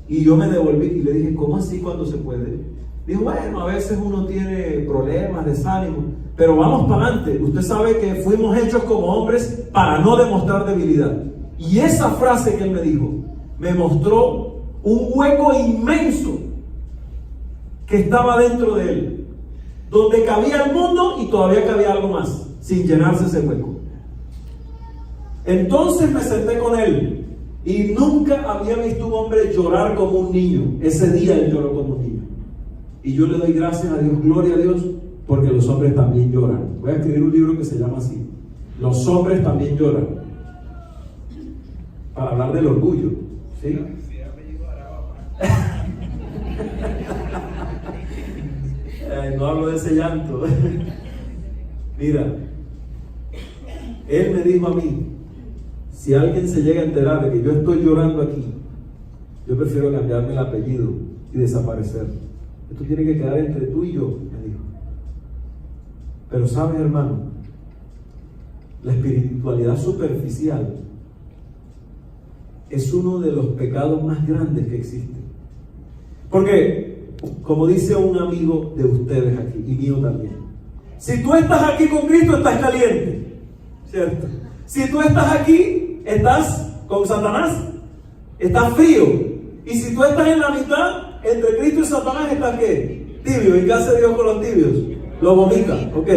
Y yo me devolví y le dije: ¿cómo así cuando se puede? Dijo: bueno, a veces uno tiene problemas, desánimo, pero vamos para adelante. Usted sabe que fuimos hechos como hombres para no demostrar debilidad. Y esa frase que él me dijo me mostró un hueco inmenso que estaba dentro de él, donde cabía el mundo y todavía cabía algo más, sin llenarse ese hueco. Entonces me senté con él, y nunca había visto un hombre llorar como un niño. Ese día él lloró como un niño. Y yo le doy gracias a Dios, gloria a Dios, porque los hombres también lloran. Voy a escribir un libro que se llama así: Los hombres también lloran, para hablar del orgullo, ¿sí? No hablo de ese llanto. Mira, él me dijo a mí: si alguien se llega a enterar de que yo estoy llorando aquí, yo prefiero cambiarme el apellido y desaparecer. Esto tiene que quedar entre tú y yo, me dijo. Pero sabes, hermano, la espiritualidad superficial es uno de los pecados más grandes que existen. Porque, como dice un amigo de ustedes aquí, y mío también, si tú estás aquí con Cristo, estás caliente, ¿cierto? Si tú estás aquí, estás con Satanás, estás frío. Y si tú estás en la mitad, entre Cristo y Satanás, ¿estás qué? Tibio. ¿Y qué hace Dios con los tibios? Lo vomita, ok.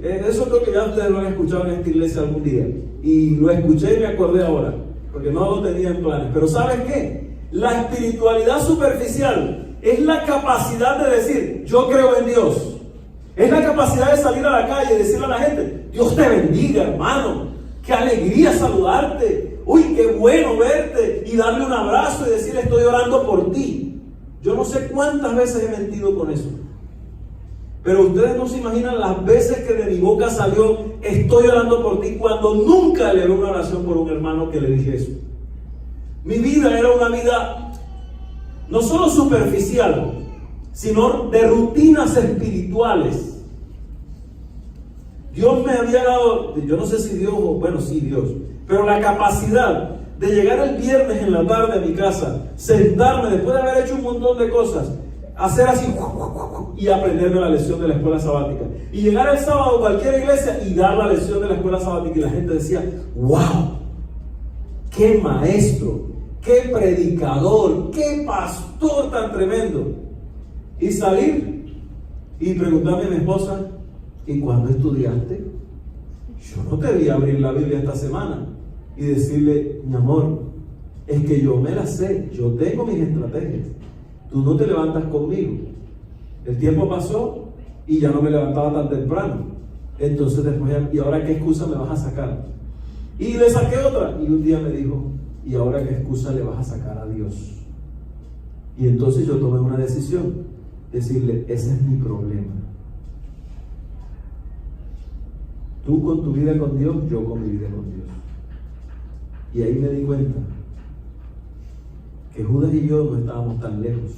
eso creo que ya ustedes lo han escuchado en esta iglesia algún día. Y lo escuché y me acordé ahora, porque no lo tenía en planes. Pero ¿sabes qué? La espiritualidad superficial es la capacidad de decir, yo creo en Dios. Es la capacidad de salir a la calle y decirle a la gente, Dios te bendiga, hermano. Qué alegría saludarte. Uy, qué bueno verte. Y darle un abrazo y decirle, estoy orando por ti. Yo no sé cuántas veces he mentido con eso. Pero ustedes no se imaginan las veces que de mi boca salió, estoy orando por ti, cuando nunca le una oración por un hermano que le dije eso. Mi vida era una vida no solo superficial, sino de rutinas espirituales. Dios me había dado, yo no sé si Dios, bueno, sí Dios, pero la capacidad de llegar el viernes en la tarde a mi casa, sentarme después de haber hecho un montón de cosas, hacer así y aprenderme la lección de la escuela sabática, y llegar el sábado a cualquier iglesia y dar la lección de la escuela sabática, y la gente decía, wow, qué maestro, qué predicador, qué pastor tan tremendo. Y salir y preguntarme a mi esposa, ¿y cuándo estudiaste? Yo no te vi abrir la Biblia esta semana y decirle, mi amor, es que yo me la sé, yo tengo mis estrategias, tú no te levantas conmigo. El tiempo pasó y ya no me levantaba tan temprano. Entonces después, ¿y ahora qué excusa me vas a sacar? Y le saqué otra, y un día me dijo, ¿y ahora qué excusa le vas a sacar a Dios? Y entonces yo tomé una decisión, decirle, ese es mi problema. Tú con tu vida con Dios, yo con mi vida con Dios. Y ahí me di cuenta que Judas y yo no estábamos tan lejos,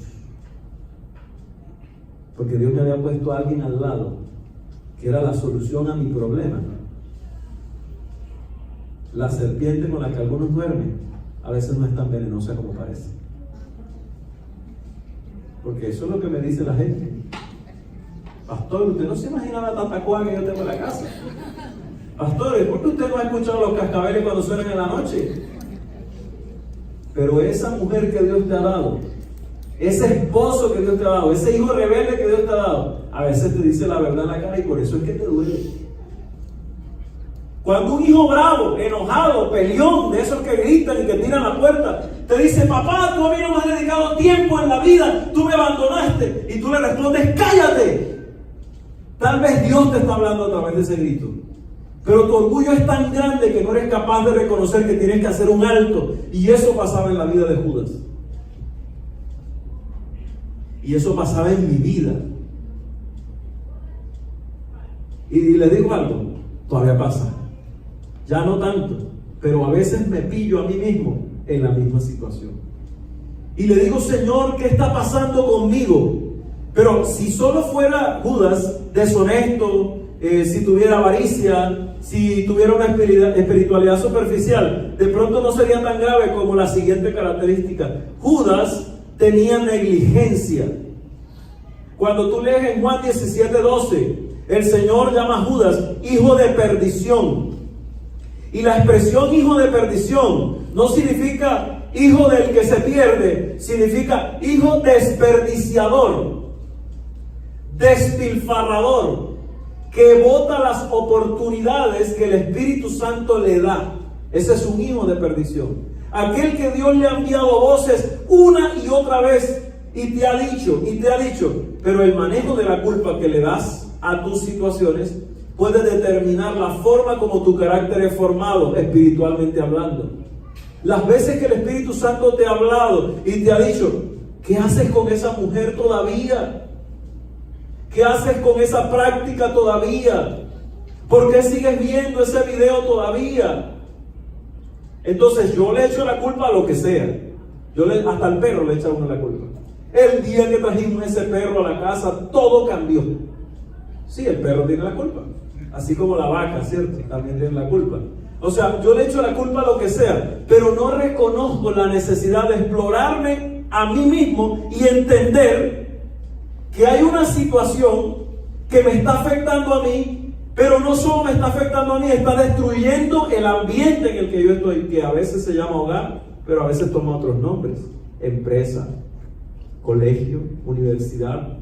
porque Dios me había puesto a alguien al lado que era la solución a mi problema. La serpiente con la que algunos duermen a veces no es tan venenosa como parece, porque eso es lo que me dice la gente. Pastor, usted no se imagina la tatacoa que yo tengo en la casa. Pastores, ¿por qué usted no ha escuchado los cascabeles cuando suenan en la noche? Pero esa mujer que Dios te ha dado, ese esposo que Dios te ha dado, ese hijo rebelde que Dios te ha dado, a veces te dice la verdad en la cara y por eso es que te duele. Cuando un hijo bravo, enojado, peleón, de esos que gritan y que tiran la puerta, te dice, papá, tú a mí no me has dedicado tiempo en la vida, tú me abandonaste, y tú le respondes, cállate. Tal vez Dios te está hablando a través de ese grito, pero tu orgullo es tan grande que no eres capaz de reconocer que tienes que hacer un alto. Y eso pasaba en la vida de Judas, y eso pasaba en mi vida. Y le digo algo, todavía pasa, ya no tanto, pero a veces me pillo a mí mismo en la misma situación y le digo, Señor, ¿qué está pasando conmigo? Pero si solo fuera Judas deshonesto, si tuviera avaricia, si tuviera una espiritualidad superficial, de pronto no sería tan grave como la siguiente característica. Judas tenía negligencia. Cuando tú lees en Juan 17:12, el Señor llama a Judas hijo de perdición. Y la expresión hijo de perdición no significa hijo del que se pierde, significa hijo desperdiciador, despilfarrador, que bota las oportunidades que el Espíritu Santo le da. Ese es un hijo de perdición. Aquel que Dios le ha enviado voces una y otra vez y te ha dicho, pero el manejo de la culpa que le das a tus situaciones puede determinar la forma como tu carácter es formado espiritualmente hablando. Las veces que el Espíritu Santo te ha hablado y te ha dicho, ¿qué haces con esa mujer todavía? ¿Qué haces con esa práctica todavía? ¿Por qué sigues viendo ese video todavía? Entonces yo le echo la culpa a lo que sea. Hasta al perro le echa uno la culpa. El día que trajimos ese perro a la casa, todo cambió. Sí, el perro tiene la culpa. Así como la vaca, ¿cierto? También tiene la culpa. O sea, yo le echo la culpa a lo que sea, pero no reconozco la necesidad de explorarme a mí mismo y entender que hay una situación que me está afectando a mí, pero no solo me está afectando a mí, está destruyendo el ambiente en el que yo estoy, que a veces se llama hogar, pero a veces toma otros nombres: empresa, colegio, universidad,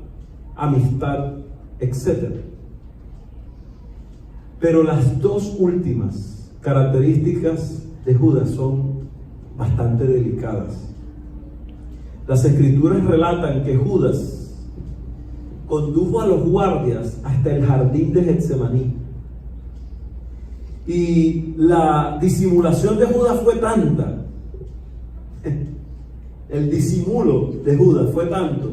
amistad, etc. Pero las dos últimas características de Judas son bastante delicadas. Las escrituras relatan que Judas condujo a los guardias hasta el jardín de Getsemaní. Y la disimulación de Judas fue tanta, el disimulo de Judas fue tanto,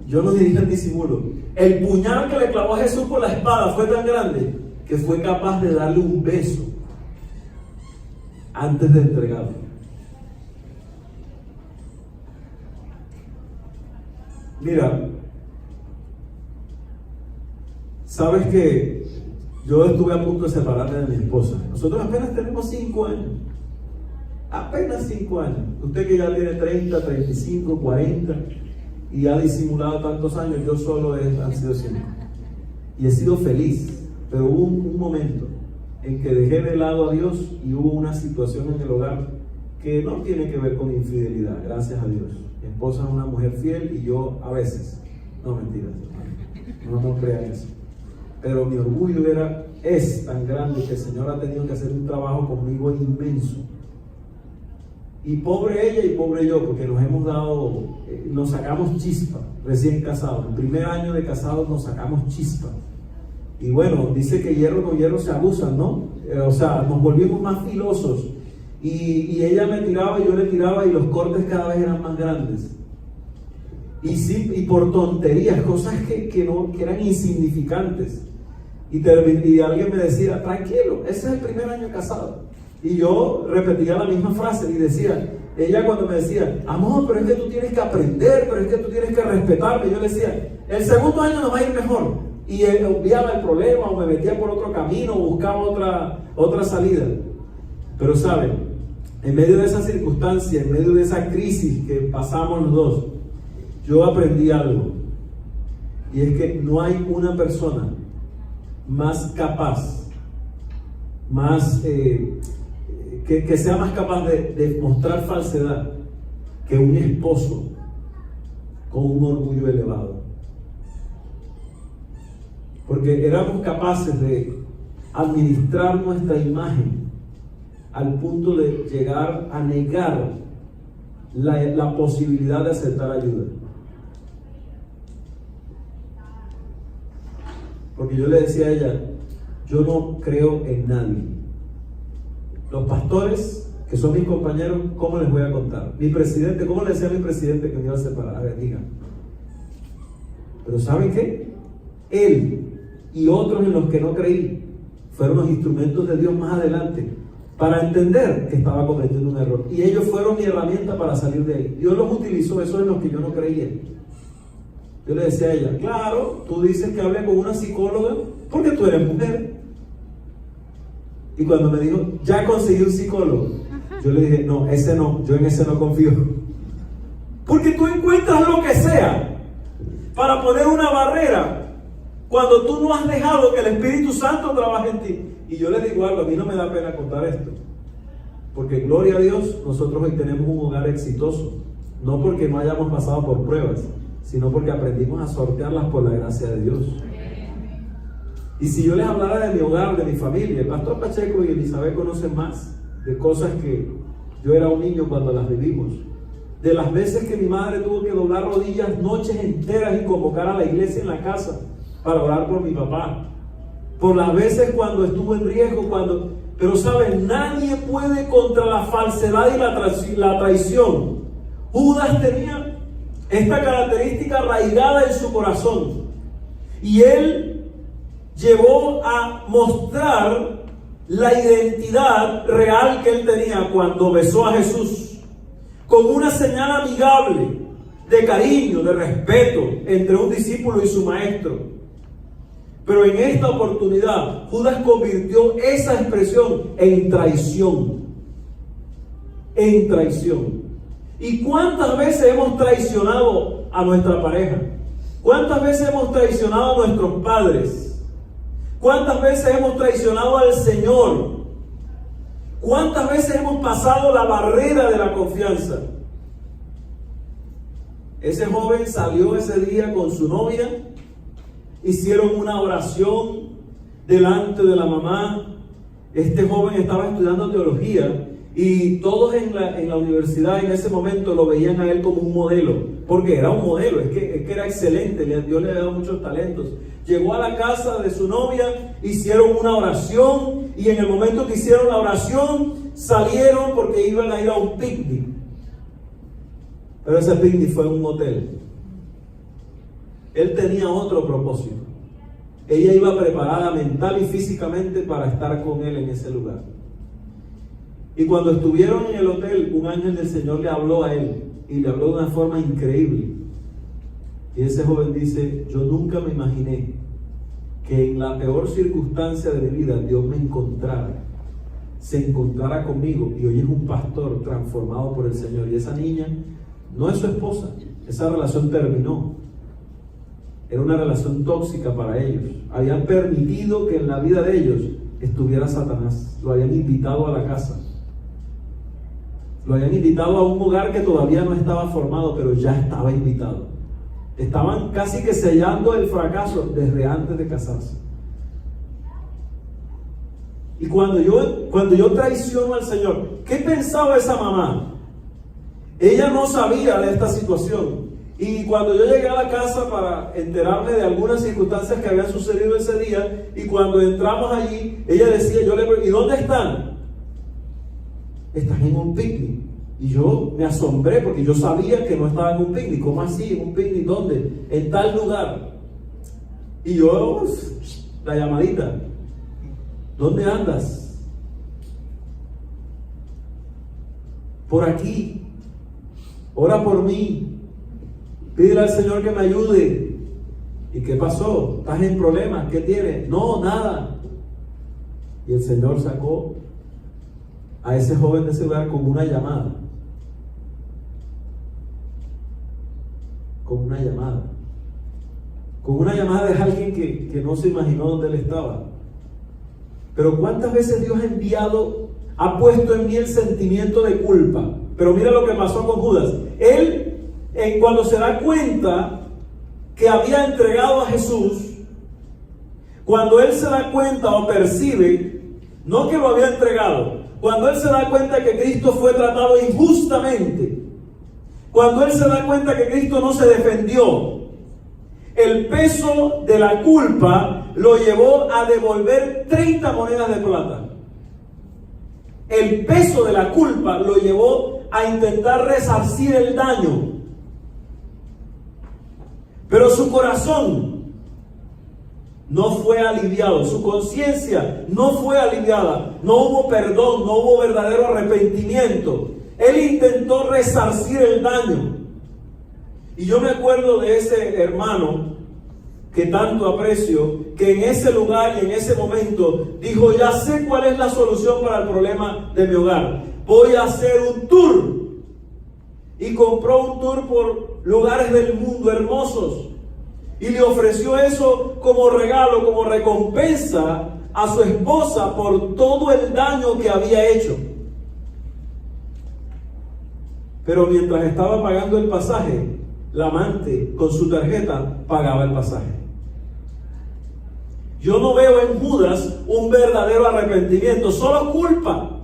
yo no diría el disimulo, el puñal que le clavó a Jesús por la espada fue tan grande que fue capaz de darle un beso antes de entregarlo. Mira, sabes que yo estuve a punto de separarme de mi esposa. Nosotros apenas tenemos 5 años. Apenas 5 años. Usted que ya tiene 30, 35, 40 y ha disimulado tantos años, yo solo han sido 5. Y he sido feliz. Pero hubo un momento en que dejé de lado a Dios y hubo una situación en el hogar que no tiene que ver con infidelidad, gracias a Dios. Mi esposa es una mujer fiel y yo a veces, no mentiras, no crean eso. Pero mi orgullo es tan grande que el Señor ha tenido que hacer un trabajo conmigo inmenso. Y pobre ella y pobre yo, porque nos sacamos chispa recién casados. El primer año de casados nos sacamos chispa. Y bueno, dice que hierro con hierro se abusan, ¿no? O sea, nos volvimos más filosos. Y ella me tiraba y yo le tiraba y los cortes cada vez eran más grandes. Y por tonterías, cosas que eran insignificantes. Y alguien me decía, tranquilo, ese es el primer año casado. Y yo repetía la misma frase y decía, ella cuando me decía, amor, pero es que tú tienes que aprender, pero es que tú tienes que respetarme, yo le decía, el segundo año nos va a ir mejor. Y obviaba el problema o me metía por otro camino o buscaba otra salida. Pero saben, en medio de esa circunstancia, en medio de esa crisis que pasamos los dos, yo aprendí algo. Y es que no hay una persona más capaz, que sea más capaz de mostrar falsedad que un esposo con un orgullo elevado. Porque éramos capaces de administrar nuestra imagen al punto de llegar a negar la posibilidad de aceptar ayuda. Porque yo le decía a ella, yo no creo en nadie. Los pastores, que son mis compañeros, ¿cómo les voy a contar? Mi presidente, ¿cómo le decía a mi presidente que me iba a separar? A ver, digan. Pero ¿saben qué? Él y otros en los que no creí fueron los instrumentos de Dios más adelante para entender que estaba cometiendo un error. Y ellos fueron mi herramienta para salir de ahí. Dios los utilizó, eso es lo que yo no creía. Yo le decía a ella, claro, tú dices que hablé con una psicóloga porque tú eres mujer. Y cuando me dijo, ya conseguí un psicólogo, yo le dije, no, ese no, yo en ese no confío. Porque tú encuentras lo que sea para poner una barrera cuando tú no has dejado que el Espíritu Santo trabaje en ti. Y yo les digo algo, a mí no me da pena contar esto, porque gloria a Dios, nosotros hoy tenemos un hogar exitoso, no porque no hayamos pasado por pruebas, sino porque aprendimos a sortearlas por la gracia de Dios. Y si yo les hablara de mi hogar, de mi familia, el pastor Pacheco y Elizabeth conocen más de cosas que yo era un niño cuando las vivimos, de las veces que mi madre tuvo que doblar rodillas noches enteras y convocar a la iglesia en la casa para orar por mi papá, por las veces cuando estuvo en riesgo, pero saben, nadie puede contra la falsedad y la traición. Judas tenía esta característica arraigada en su corazón y él llevó a mostrar la identidad real que él tenía cuando besó a Jesús, con una señal amigable de cariño, de respeto entre un discípulo y su maestro. Pero en esta oportunidad, Judas convirtió esa expresión en traición. En traición. ¿Y cuántas veces hemos traicionado a nuestra pareja? ¿Cuántas veces hemos traicionado a nuestros padres? ¿Cuántas veces hemos traicionado al Señor? ¿Cuántas veces hemos pasado la barrera de la confianza? Ese joven salió ese día con su novia, hicieron una oración delante de la mamá. Este joven estaba estudiando teología y todos en la universidad en ese momento lo veían a él como un modelo, porque era un modelo, es que era excelente, Dios le había dado muchos talentos. Llegó a la casa de su novia, hicieron una oración y en el momento que hicieron la oración salieron porque iban a ir a un picnic, pero ese picnic fue en un hotel. Él tenía otro propósito. Ella iba preparada mental y físicamente para estar con él en ese lugar. Y cuando estuvieron en el hotel, un ángel del Señor le habló a él y le habló de una forma increíble. Y ese joven dice: yo nunca me imaginé que en la peor circunstancia de mi vida Dios me encontrara, se encontrara conmigo, y hoy es un pastor transformado por el Señor. Y esa niña no es su esposa, esa relación terminó. Era una relación tóxica para ellos. Habían permitido que en la vida de ellos estuviera Satanás. Lo habían invitado a la casa. Lo habían invitado a un hogar que todavía no estaba formado, pero ya estaba invitado. Estaban casi que sellando el fracaso desde antes de casarse. Y cuando yo traiciono al Señor, ¿qué pensaba esa mamá? Ella no sabía de esta situación. Y cuando yo llegué a la casa para enterarme de algunas circunstancias que habían sucedido ese día, y cuando entramos allí, ella decía, yo le pregunté: ¿y dónde están? Están en un picnic. Y yo me asombré porque yo sabía que no estaba en un picnic. ¿Cómo así? ¿En un picnic dónde? En tal lugar. Y yo, la llamadita: ¿dónde andas? Por aquí. Ora por mí. Pídele al Señor que me ayude. ¿Y qué pasó? ¿Estás en problemas? ¿Qué tienes? No, nada. Y el Señor sacó a ese joven de ese lugar con una llamada. Con una llamada. Con una llamada de alguien que no se imaginó dónde él estaba. Pero ¿cuántas veces Dios ha puesto en mí el sentimiento de culpa? Pero mira lo que pasó con Judas. Él, cuando se da cuenta que había entregado a Jesús, cuando él se da cuenta o percibe, no que lo había entregado, cuando él se da cuenta que Cristo fue tratado injustamente, cuando él se da cuenta que Cristo no se defendió, el peso de la culpa lo llevó a devolver 30 monedas de plata. El peso de la culpa lo llevó a intentar resarcir el daño. Pero su corazón no fue aliviado, su conciencia no fue aliviada, no hubo perdón, no hubo verdadero arrepentimiento. Él intentó resarcir el daño. Y yo me acuerdo de ese hermano que tanto aprecio, que en ese lugar y en ese momento dijo: ya sé cuál es la solución para el problema de mi hogar. Voy a hacer un tour. Y compró un tour por lugares del mundo hermosos. Y le ofreció eso como regalo, como recompensa a su esposa por todo el daño que había hecho. Pero mientras estaba pagando el pasaje, la amante con su tarjeta pagaba el pasaje. Yo no veo en Judas un verdadero arrepentimiento, solo culpa.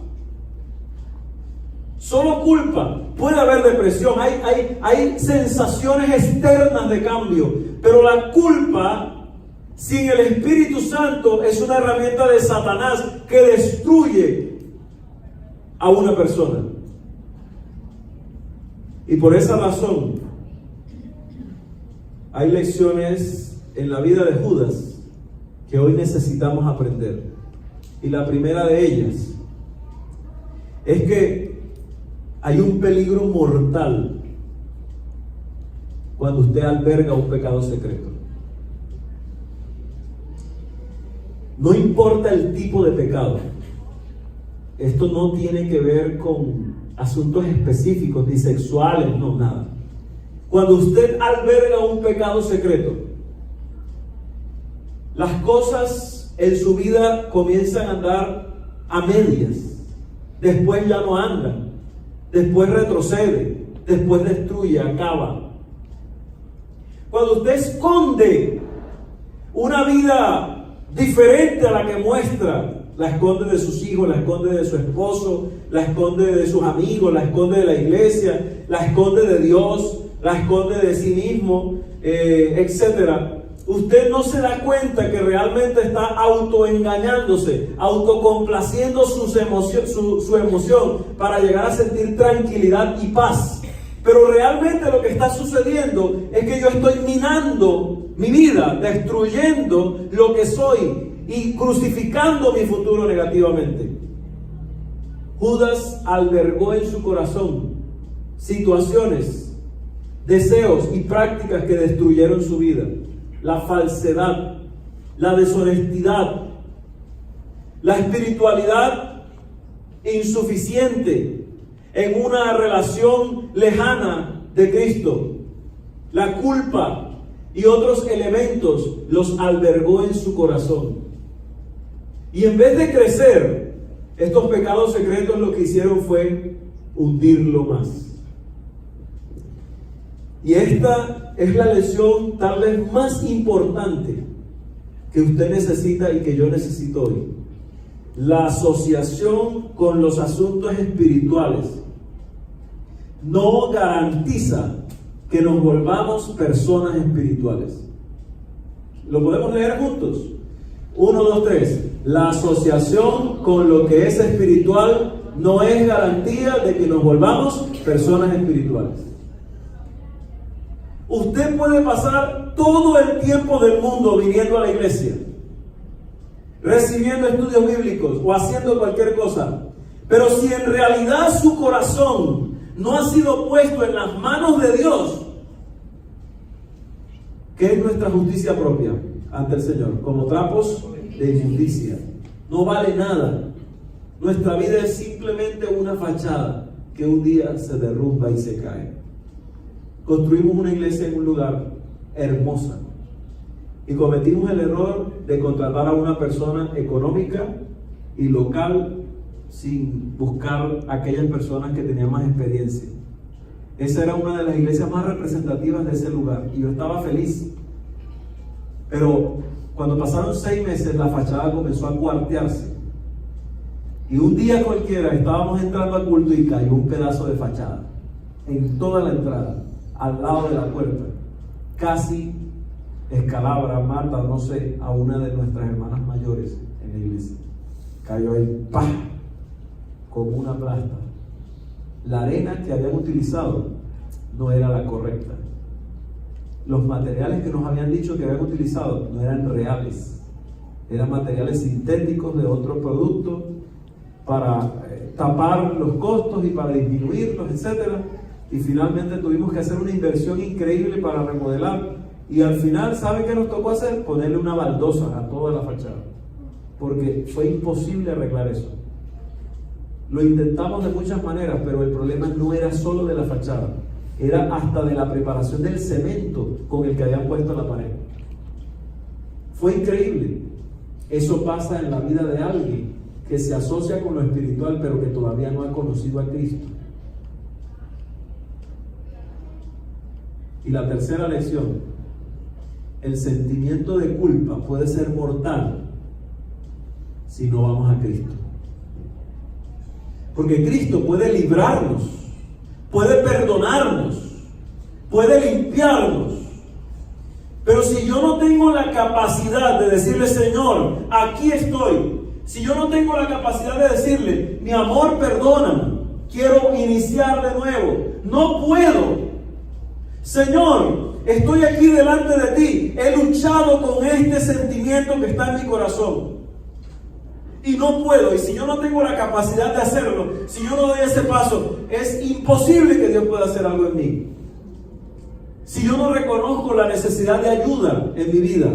Solo culpa. Puede haber depresión, hay sensaciones externas de cambio, pero la culpa sin el Espíritu Santo es una herramienta de Satanás que destruye a una persona. Y por esa razón hay lecciones en la vida de Judas que hoy necesitamos aprender. Y la primera de ellas es que hay un peligro mortal cuando usted alberga un pecado secreto. No importa el tipo de pecado. Esto no tiene que ver con asuntos específicos, ni sexuales, no, nada. Cuando usted alberga un pecado secreto, las cosas en su vida comienzan a andar a medias. Después ya no andan. Después retrocede. Después destruye, acaba. Cuando usted esconde una vida diferente a la que muestra. La esconde de sus hijos, la esconde de su esposo, la esconde de sus amigos, la esconde de la iglesia, la esconde de Dios, la esconde de sí mismo, etc. Usted no se da cuenta que realmente está autoengañándose, autocomplaciendo su emoción para llegar a sentir tranquilidad y paz. Pero realmente lo que está sucediendo es que yo estoy minando mi vida, destruyendo lo que soy y crucificando mi futuro negativamente. Judas albergó en su corazón situaciones, deseos y prácticas que destruyeron su vida. La falsedad, la deshonestidad, la espiritualidad insuficiente en una relación lejana de Cristo, la culpa y otros elementos los albergó en su corazón. Y en vez de crecer, estos pecados secretos lo que hicieron fue hundirlo más. Y esta es la lección tal vez más importante que usted necesita y que yo necesito hoy. La asociación con los asuntos espirituales no garantiza que nos volvamos personas espirituales. ¿Lo podemos leer juntos? 1, 2, 3. La asociación con lo que es espiritual no es garantía de que nos volvamos personas espirituales. Usted puede pasar todo el tiempo del mundo viniendo a la iglesia, recibiendo estudios bíblicos o haciendo cualquier cosa, pero si en realidad su corazón no ha sido puesto en las manos de Dios, ¿qué es nuestra justicia propia ante el Señor? Como trapos de inmundicia. No vale nada. Nuestra vida es simplemente una fachada que un día se derrumba y se cae. Construimos una iglesia en un lugar hermosa y cometimos el error de contratar a una persona económica y local sin buscar a aquellas personas que tenían más experiencia. Esa era una de las iglesias más representativas de ese lugar y yo estaba feliz. Pero cuando pasaron 6 meses, la fachada comenzó a cuartearse. Y un día cualquiera estábamos entrando al culto y cayó un pedazo de fachada en toda la entrada, al lado de la puerta. Casi escalabra, mata, no sé, a una de nuestras hermanas mayores en la iglesia. Cayó ahí, ¡pah!, como una plasta. La arena que habían utilizado no era la correcta. Los materiales que nos habían dicho que habían utilizado no eran reales. Eran materiales sintéticos de otro producto para tapar los costos y para disminuirlos, etc. Y finalmente tuvimos que hacer una inversión increíble para remodelar. Y al final, ¿sabe qué nos tocó hacer? Ponerle una baldosa a toda la fachada. Porque fue imposible arreglar eso. Lo intentamos de muchas maneras, pero el problema no era solo de la fachada. Era hasta de la preparación del cemento con el que habían puesto la pared. Fue increíble. Eso pasa en la vida de alguien que se asocia con lo espiritual, pero que todavía no ha conocido a Cristo. Y la tercera lección: el sentimiento de culpa puede ser mortal si no vamos a Cristo. Porque Cristo puede librarnos, puede perdonarnos, puede limpiarnos. Pero si yo no tengo la capacidad de decirle: Señor, aquí estoy. Si yo no tengo la capacidad de decirle: mi amor, perdóname, quiero iniciar de nuevo, no puedo. Señor, estoy aquí delante de ti, he luchado con este sentimiento que está en mi corazón y no puedo. Y si yo no tengo la capacidad de hacerlo, si yo no doy ese paso, es imposible que Dios pueda hacer algo en mí. Si yo no reconozco la necesidad de ayuda en mi vida,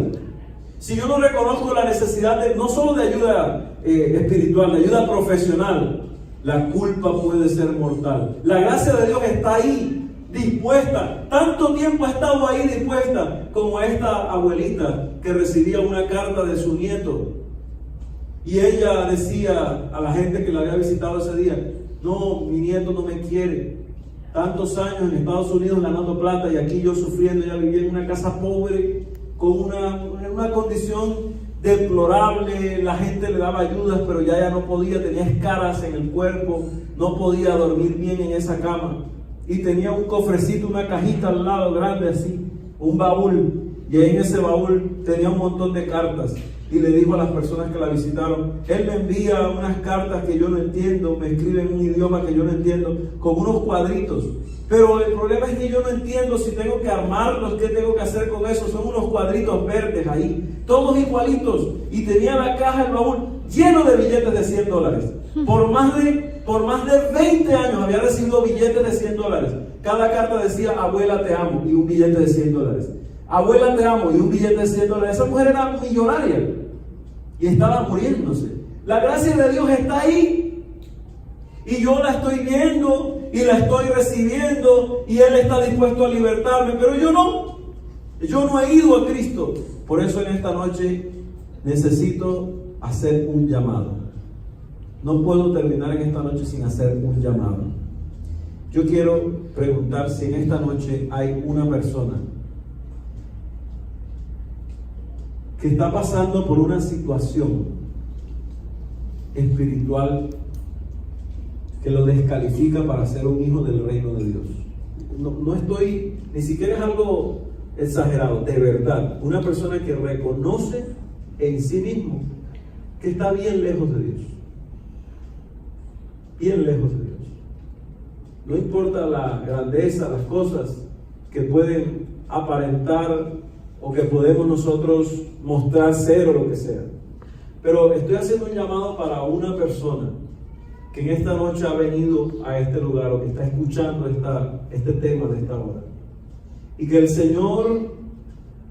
si yo no reconozco la necesidad de, no solo de ayuda espiritual, de ayuda profesional, la culpa puede ser mortal. La gracia de Dios está ahí, dispuesta. Tanto tiempo ha estado ahí dispuesta, como esta abuelita que recibía una carta de su nieto. Y ella decía a la gente que la había visitado ese día: no, mi nieto no me quiere. Tantos años en Estados Unidos ganando plata y aquí yo sufriendo. Ella vivía en una casa pobre, con una condición deplorable, la gente le daba ayudas, pero ya no podía, tenía escaras en el cuerpo, no podía dormir bien en esa cama. Y tenía un cofrecito, una cajita al lado grande así, un baúl, y ahí en ese baúl tenía un montón de cartas. Y le dijo a las personas que la visitaron, él me envía unas cartas que yo no entiendo, me escribe en un idioma que yo no entiendo, con unos cuadritos. Pero el problema es que yo no entiendo si tengo que armarlos, qué tengo que hacer con eso. Son unos cuadritos verdes ahí, todos igualitos. Y tenía la caja, el baúl, lleno de billetes de $100. Por más de 20 años había recibido billetes de $100. Cada carta decía, abuela te amo, y un billete de $100. Abuela te amo, y un billete de $100. Esa mujer era millonaria y estaba muriéndose. La gracia de Dios está ahí, y yo la estoy viendo y la estoy recibiendo, y Él está dispuesto a libertarme, pero yo no he ido a Cristo. Por eso en esta noche necesito hacer un llamado. No puedo terminar en esta noche sin hacer un llamado. Yo quiero preguntar si en esta noche hay una persona que está pasando por una situación espiritual que lo descalifica para ser un hijo del reino de Dios. No estoy, ni siquiera es algo exagerado, de verdad. Una persona que reconoce en sí mismo que está bien lejos de Dios. Bien lejos de Dios. No importa la grandeza, las cosas que pueden aparentar o que podemos nosotros mostrar ser o lo que sea. Pero estoy haciendo un llamado para una persona que en esta noche ha venido a este lugar o que está escuchando este tema de esta hora. Y que el Señor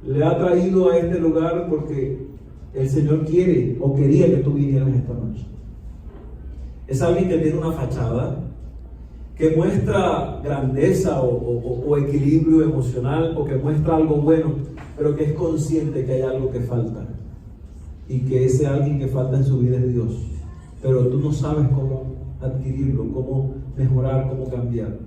le ha traído a este lugar porque el Señor quiere o quería que tú vinieras esta noche. Es alguien que tiene una fachada, que muestra grandeza o equilibrio emocional, o que muestra algo bueno, pero que es consciente que hay algo que falta, y que ese alguien que falta en su vida es Dios, pero tú no sabes cómo adquirirlo, cómo mejorar, cómo cambiar.